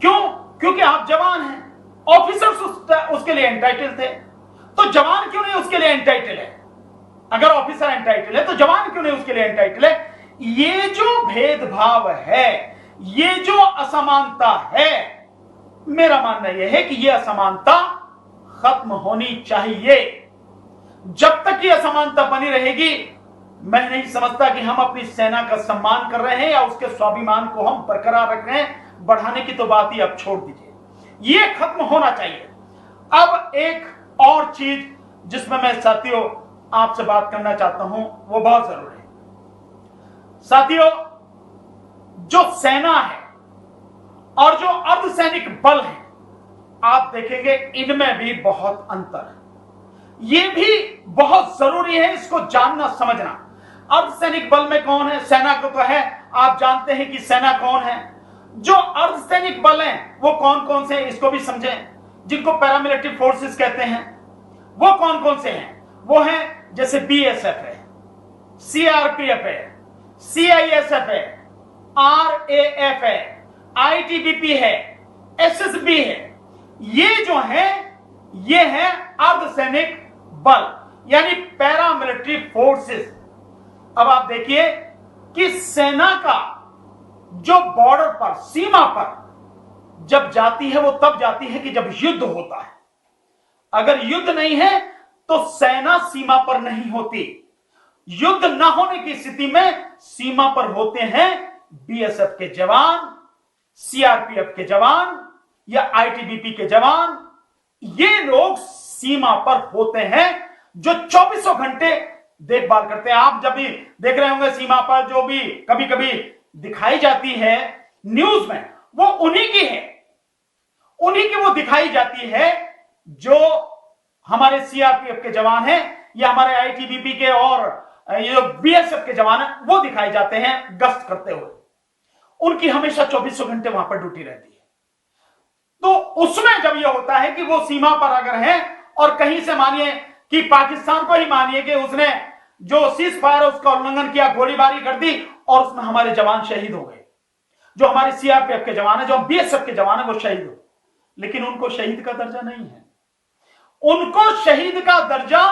Speaker 1: क्यों? क्योंकि आप जवान हैं। ऑफिसर्स उसके लिए एंटाइटल थे, तो जवान क्यों नहीं उसके लिए एंटाइटल है? अगर ऑफिसर एंटाइटल है तो जवान क्यों नहीं उसके लिए एंटाइटल है? ये जो भेदभाव है, ये जो असमानता है, मेरा मानना यह है कि यह असमानता खत्म होनी चाहिए। जब तक ये असमानता बनी रहेगी, मैं नहीं समझता कि हम अपनी सेना का सम्मान कर रहे हैं या उसके स्वाभिमान को हम बरकरार रख रहे हैं। बढ़ाने की तो बात ही अब छोड़ दीजिए, ये खत्म होना चाहिए। अब एक और चीज जिसमें मैं साथियों आपसे बात करना चाहता हूं, वो बहुत जरूरी है। साथियों, जो सेना है और जो अर्धसैनिक बल है, आप देखेंगे इनमें भी बहुत अंतर है। ये भी बहुत जरूरी है इसको जानना समझना। अर्धसैनिक बल में कौन है? सेना को तो है, आप जानते हैं कि सेना कौन है। जो अर्धसैनिक बल हैं वो कौन कौन से हैं, इसको भी समझें। जिनको पैरामिलिट्री फोर्सेस कहते हैं वो कौन कौन से हैं? वो हैं जैसे बीएसएफ है, सीआरपीएफ है, सीआईएसएफ है, आरएएफ है, आईटीबीपी है, एसएसबी है। ये जो है ये है अर्धसैनिक बल, यानी पैरामिलिट्री फोर्सेस। अब आप देखिए कि सेना का जो बॉर्डर पर, सीमा पर जब जाती है वो तब जाती है कि जब युद्ध होता है। अगर युद्ध नहीं है तो सेना सीमा पर नहीं होती। युद्ध ना होने की स्थिति में सीमा पर होते हैं बीएसएफ के जवान, सीआरपीएफ के जवान या आईटीबीपी के जवान। ये लोग सीमा पर होते हैं जो 24 घंटे देखभाल करते हैं। आप जब भी देख रहे होंगे सीमा पर जो भी कभी कभी दिखाई जाती है न्यूज में, वो उन्हीं की है। उन्हीं की वो दिखाई जाती है जो हमारे सीआरपीएफ के जवान हैं या हमारे आईटीबीपी के और ये जो बीएसएफ के जवान हैं वो दिखाई जाते हैं गश्त करते हुए। उनकी हमेशा 24 घंटे वहां पर ड्यूटी रहती है। तो उसमें जब यह होता है कि वो सीमा पर अगर है और कहीं से मानिए कि पाकिस्तान को ही मानिए कि उसने जो सीज फायर उसका उल्लंघन किया, गोलीबारी कर दी और उसमें हमारे जवान शहीद हो गए, जो हमारे सीआरपीएफ के जवान है, जो बीएसएफ के जवान है, वो शहीद हो, लेकिन उनको शहीद का दर्जा नहीं है। उनको शहीद का दर्जा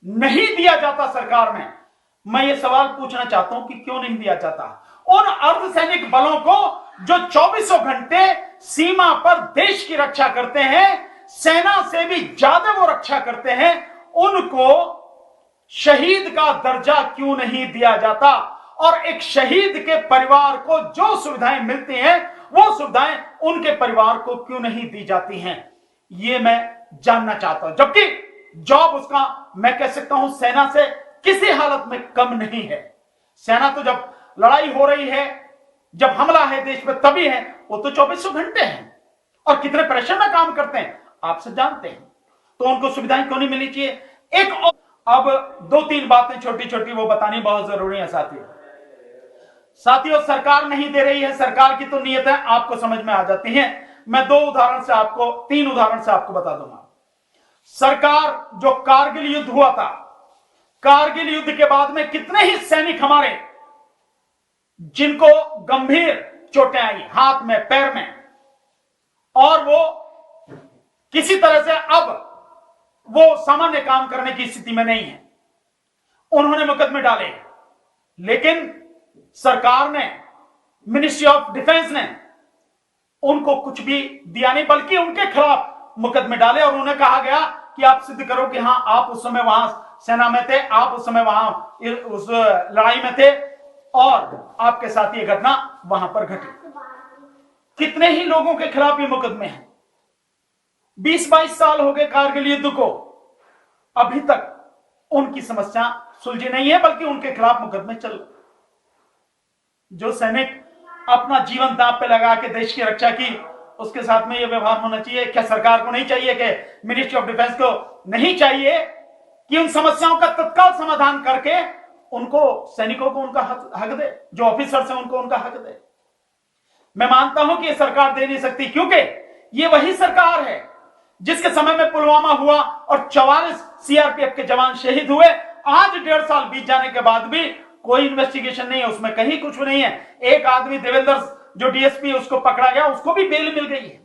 Speaker 1: नहीं दिया जाता सरकार में। मैं ये सवाल पूछना चाहता हूं कि क्यों नहीं दिया जाता? उन अर्धसैनिक बलों को जो 24 घंटे सीमा पर देश की रक्षा करते हैं, सेना से भी ज्यादा वो रक्षा करते हैं, उनको शहीद का दर्जा क्यों नहीं दिया जाता? और एक शहीद के परिवार को जो सुविधाएं मिलती हैं वो सुविधाएं उनके परिवार को क्यों नहीं दी जाती हैं, ये मैं जानना चाहता हूं। जबकि जॉब उसका मैं कह सकता हूं सेना से किसी हालत में कम नहीं है। सेना तो जब लड़ाई हो रही है, जब हमला है देश पे तभी है, वो तो 24 घंटे हैं और कितने प्रेशर में काम करते हैं आप सब जानते हैं। तो उनको सुविधाएं क्यों नहीं मिलनी चाहिए? एक अब 2-3 बातें छोटी छोटी वो बतानी बहुत जरूरी है साथियों। सरकार नहीं दे रही है, सरकार की तो नीयत है आपको समझ में आ जाती है। मैं 3 उदाहरण से आपको बता दूंगा। सरकार जो कारगिल युद्ध हुआ था, कारगिल युद्ध के बाद में कितने ही सैनिक हमारे जिनको गंभीर चोटें आई हाथ में, पैर में, और वो किसी तरह से अब वो सामान्य काम करने की स्थिति में नहीं है, उन्होंने मुकदमे डाले, लेकिन सरकार ने, मिनिस्ट्री ऑफ डिफेंस ने उनको कुछ भी दिया नहीं, बल्कि उनके खिलाफ मुकदमे डाले और उन्हें कहा गया कि आप सिद्ध करो कि हां आप उस समय वहां सेना में थे, आप उस समय वहां उस लड़ाई में थे और आपके साथ ये घटना वहां पर घटी। कितने ही लोगों के खिलाफ ये मुकदमे हैं। 20-22 साल हो गए कारगिल युद्ध को, अभी तक उनकी समस्या सुलझी नहीं है, बल्कि उनके खिलाफ मुकदमे चल रहे। जो सैनिक अपना जीवन दांव पे लगा के देश की रक्षा की, उसके साथ में यह व्यवहार होना चाहिए? क्या सरकार को नहीं चाहिए कि मिनिस्ट्री ऑफ डिफेंस को नहीं चाहिए कि उन समस्याओं का तत्काल समाधान करके उनको, सैनिकों को उनका हक दे, जो ऑफिसर्स हैं उनको उनका हक दे? मैं मानता हूं कि यह सरकार दे नहीं सकती, क्योंकि यह वही सरकार है जिसके समय में पुलवामा हुआ और 44 सीआरपीएफ के जवान शहीद हुए। आज 1.5 साल बीत जाने के बाद भी कोई इन्वेस्टिगेशन नहीं है, उसमें कहीं कुछ नहीं है। एक आदमी देवेंद्र जो डीएसपी उसको पकड़ा गया, उसको भी बेल मिल गई है,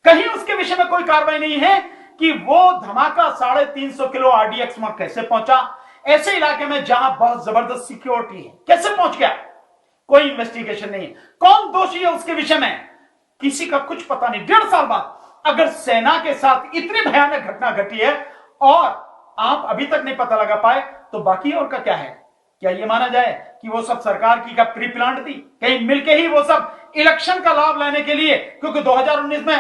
Speaker 1: कहीं उसके विषय में कोई कार्रवाई नहीं है कि वो धमाका 350 किलो आरडीएक्स वहां कैसे पहुंचा, ऐसे इलाके में जहां बहुत जबरदस्त सिक्योरिटी है, कैसे पहुंच गया? कोई इन्वेस्टिगेशन नहीं है। कौन दोषी है उसके विषय में किसी का कुछ पता नहीं। 1.5 साल बाद अगर सेना के साथ इतनी भयानक घटना घटी है और आप अभी तक नहीं पता लगा पाए, तो बाकी और का क्या है? क्या यह माना जाए कि वो सब सरकार की का प्री प्लान थी, कहीं मिलके ही वो सब इलेक्शन का लाभ लेने के लिए? क्योंकि 2019 में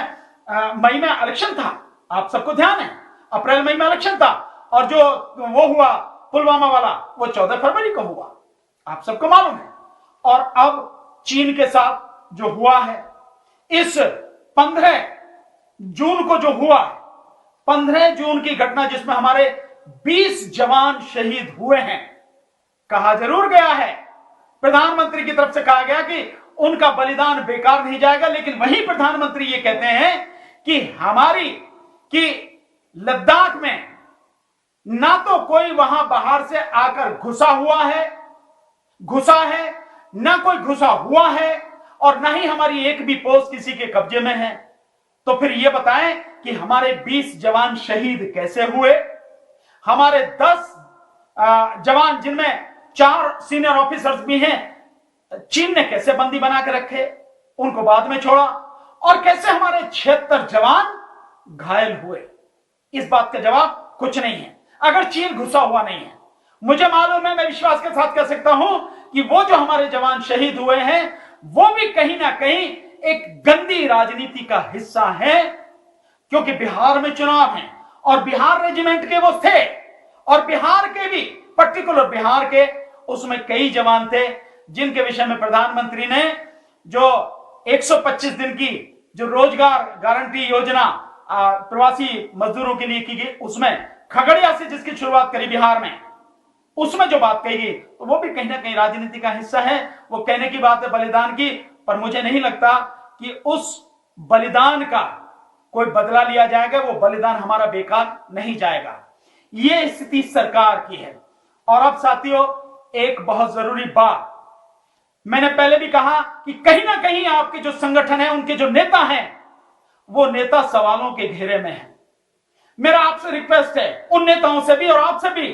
Speaker 1: मई में इलेक्शन था, आप सबको ध्यान है, अप्रैल मई में इलेक्शन था, और जो वो हुआ पुलवामा वाला वो 14 फरवरी को हुआ, आप सबको मालूम है। और अब चीन के साथ जो हुआ है, इस 15 जून को जो हुआ, 15 जून की घटना जिसमें हमारे 20 जवान शहीद हुए हैं, कहा जरूर गया है, प्रधानमंत्री की तरफ से कहा गया कि उनका बलिदान बेकार नहीं जाएगा, लेकिन वही प्रधानमंत्री ये कहते हैं कि लद्दाख में ना तो कोई वहां बाहर से आकर घुसा है, ना कोई घुसा हुआ है, और ना ही हमारी एक भी पोस्ट किसी के कब्जे में है। तो फिर यह बताएं कि हमारे 20 जवान शहीद कैसे हुए? हमारे 10 जवान जिनमें 4 सीनियर ऑफिसर्स भी हैं, चीन ने कैसे बंदी बना के रखे, उनको बाद में छोड़ा, और कैसे हमारे 76 जवान घायल हुए? इस बात का जवाब कुछ नहीं है। अगर चीन घुसा हुआ नहीं है, मुझे मालूम है, मैं विश्वास के साथ कह सकता हूं कि वो जो हमारे जवान शहीद हुए हैं वो भी कहीं ना कहीं एक गंदी राजनीति का हिस्सा है, क्योंकि बिहार में चुनाव है और बिहार रेजिमेंट के वो थे, और बिहार के भी, पर्टिकुलर बिहार के, उसमें कई जवान थे जिनके विषय में प्रधानमंत्री ने जो 125 दिन की जो रोजगार गारंटी योजना प्रवासी मजदूरों के लिए की गई, उसमें खगड़िया से जिसकी शुरुआत करी बिहार में, उसमें जो बात कही गई तो वो भी कहीं ना कहीं राजनीति का हिस्सा है। वो कहने की बात है बलिदान की, पर मुझे नहीं लगता कि उस बलिदान का कोई बदला लिया जाएगा। वो बलिदान हमारा बेकार नहीं जाएगा। ये स्थिति सरकार की है। और अब साथियों, एक बहुत जरूरी बात, मैंने पहले भी कहा कि कहीं ना कहीं आपके जो संगठन है, उनके जो नेता हैं, वो नेता सवालों के घेरे में है। मेरा आपसे रिक्वेस्ट है, उन नेताओं से भी और आपसे भी,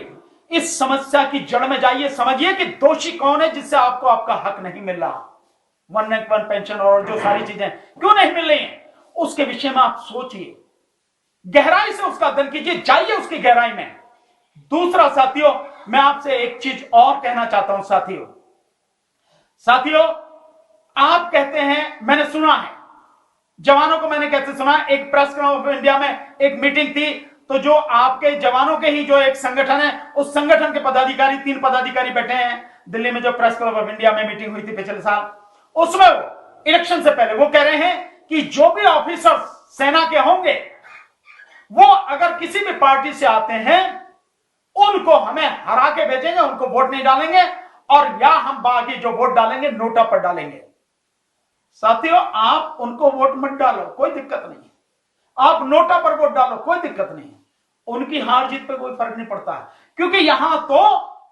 Speaker 1: इस समस्या की जड़ में जाइए, समझिए कि दोषी कौन है जिससे आपको आपका हक नहीं मिल रहा। वन रैंक वन पेंशन और जो सारी चीजें क्यों नहीं मिल रही हैं, उसके विषय में आप सोचिए, गहराई से उसका अध्ययन कीजिए, जाइए उसकी गहराई में। दूसरा साथियों, मैं आपसे एक चीज और कहना चाहता हूं साथियों, आप कहते हैं, मैंने सुना है जवानों को, मैंने कैसे सुना, एक प्रेस क्लब ऑफ इंडिया में एक मीटिंग थी, तो जो आपके जवानों के ही जो एक संगठन है, उस संगठन के पदाधिकारी, 3 पदाधिकारी बैठे हैं दिल्ली में, जो प्रेस क्लब ऑफ इंडिया में मीटिंग हुई थी पिछले साल, उसमें वो इलेक्शन से पहले वो कह रहे हैं कि जो भी ऑफिसर सेना के होंगे, वो अगर किसी भी पार्टी से आते हैं, उनको हमें हरा के भेजेंगे, उनको वोट नहीं डालेंगे, और या हम बाकी जो वोट डालेंगे नोटा पर डालेंगे। साथियों, आप उनको वोट मत डालो, कोई दिक्कत नहीं, आप नोटा पर वोट डालो, कोई दिक्कत नहीं, उनकी हार जीत पे कोई फर्क नहीं पड़ता, क्योंकि यहां तो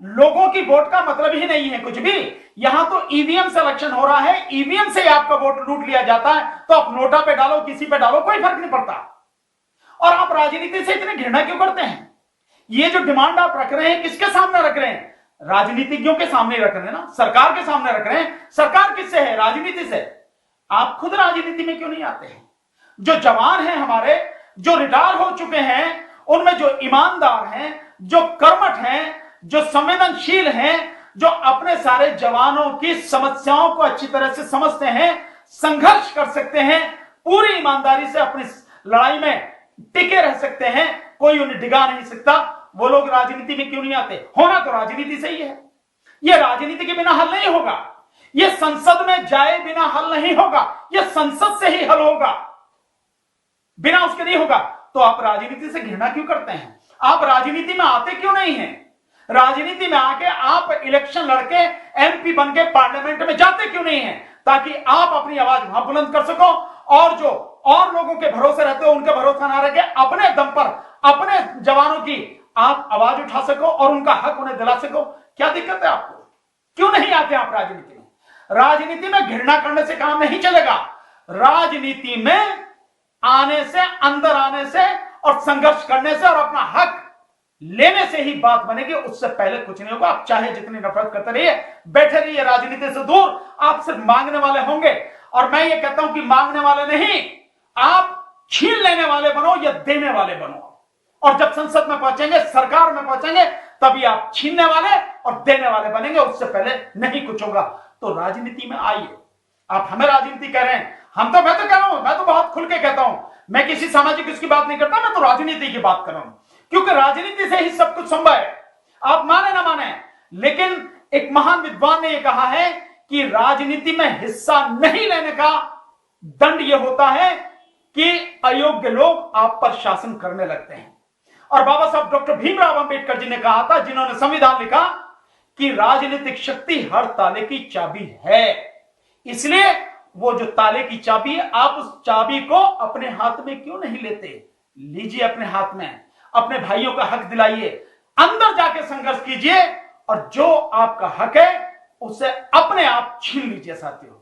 Speaker 1: लोगों की वोट का मतलब ही नहीं है कुछ भी। यहां तो ईवीएम से इलेक्शन हो रहा है, ईवीएम से आपका वोट लूट लिया जाता है, तो आप नोटा पे डालो, किसी पे डालो, कोई फर्क नहीं पड़ता। और आप राजनीति से इतनी घृणा क्यों करते हैं? ये जो डिमांड आप रख रहे हैं, किसके सामने रख रहे हैं? राजनीतिज्ञों के सामने रख रहे हैं ना, सरकार के सामने रख रहे हैं। सरकार किससे है? राजनीति से। आप खुद राजनीति में क्यों नहीं आते हैं? जो जवान हैं हमारे, जो रिटायर हो चुके हैं, उनमें जो ईमानदार हैं, जो कर्मठ हैं, जो संवेदनशील हैं, जो अपने सारे जवानों की समस्याओं को अच्छी तरह से समझते हैं, संघर्ष कर सकते हैं, पूरी ईमानदारी से अपनी लड़ाई में टिके रह सकते हैं, कोई उन्हें डिगा नहीं सकता, वो लोग राजनीति में क्यों नहीं आते? होना तो राजनीति से ही है। यह राजनीति के बिना हल नहीं होगा, यह संसद में जाए बिना हल नहीं होगा, यह संसद से ही हल होगा, बिना उसके नहीं होगा। तो आप राजनीति से घृणा क्यों करते हैं? आप राजनीति में आते क्यों नहीं हैं? राजनीति में आके आप इलेक्शन लड़के एमपी बन के पार्लियामेंट में जाते क्यों नहीं हैं? ताकि आप अपनी आवाज वहां बुलंद कर सको, और जो और लोगों के भरोसे रहते हो उनके भरोसा ना रह के अपने दम पर अपने जवानों की आप आवाज उठा सको और उनका हक उन्हें दिला सको। क्या दिक्कत है आपको? क्यों नहीं आते आप राजनीति में? राजनीति में घृणा करने से काम नहीं चलेगा। राजनीति में आने से, अंदर आने से और संघर्ष करने से और अपना हक लेने से ही बात बनेगी, उससे पहले कुछ नहीं होगा। आप चाहे जितनी नफरत करते रहिए, बैठे रहिए राजनीति से दूर, आप सिर्फ मांगने वाले होंगे। और मैं ये कहता हूं कि मांगने वाले नहीं, आप छीन लेने वाले बनो या देने वाले बनो। और जब संसद में पहुंचेंगे, सरकार में पहुंचेंगे, तभी आप छीनने वाले और देने वाले बनेंगे, उससे पहले नहीं कुछ होगा। तो राजनीति में आइए। आप हमें राजनीति कह रहे हैं, मैं तो कह रहा हूं, मैं तो बहुत खुल के कहता हूं, मैं किसी सामाजिक इसकी बात नहीं करता, मैं तो राजनीति की बात कर रहा हूं, क्योंकि राजनीति से ही सब कुछ संभव है। आप माने ना माने, लेकिन एक महान विद्वान ने यह कहा है कि राजनीति में हिस्सा नहीं लेने का दंड यह होता है कि अयोग्य लोग आप पर शासन करने लगते हैं। और बाबा साहब डॉक्टर भीमराव अंबेडकर जी ने कहा था, जिन्होंने संविधान लिखा, कि राजनीतिक शक्ति हर ताले की चाबी है। इसलिए वो जो ताले की चाबी है, आप उस चाबी को अपने हाथ में क्यों नहीं लेते? लीजिए अपने हाथ में, अपने भाइयों का हक दिलाइए, अंदर जाके संघर्ष कीजिए, और जो आपका हक है उसे अपने आप छीन लीजिए साथियों।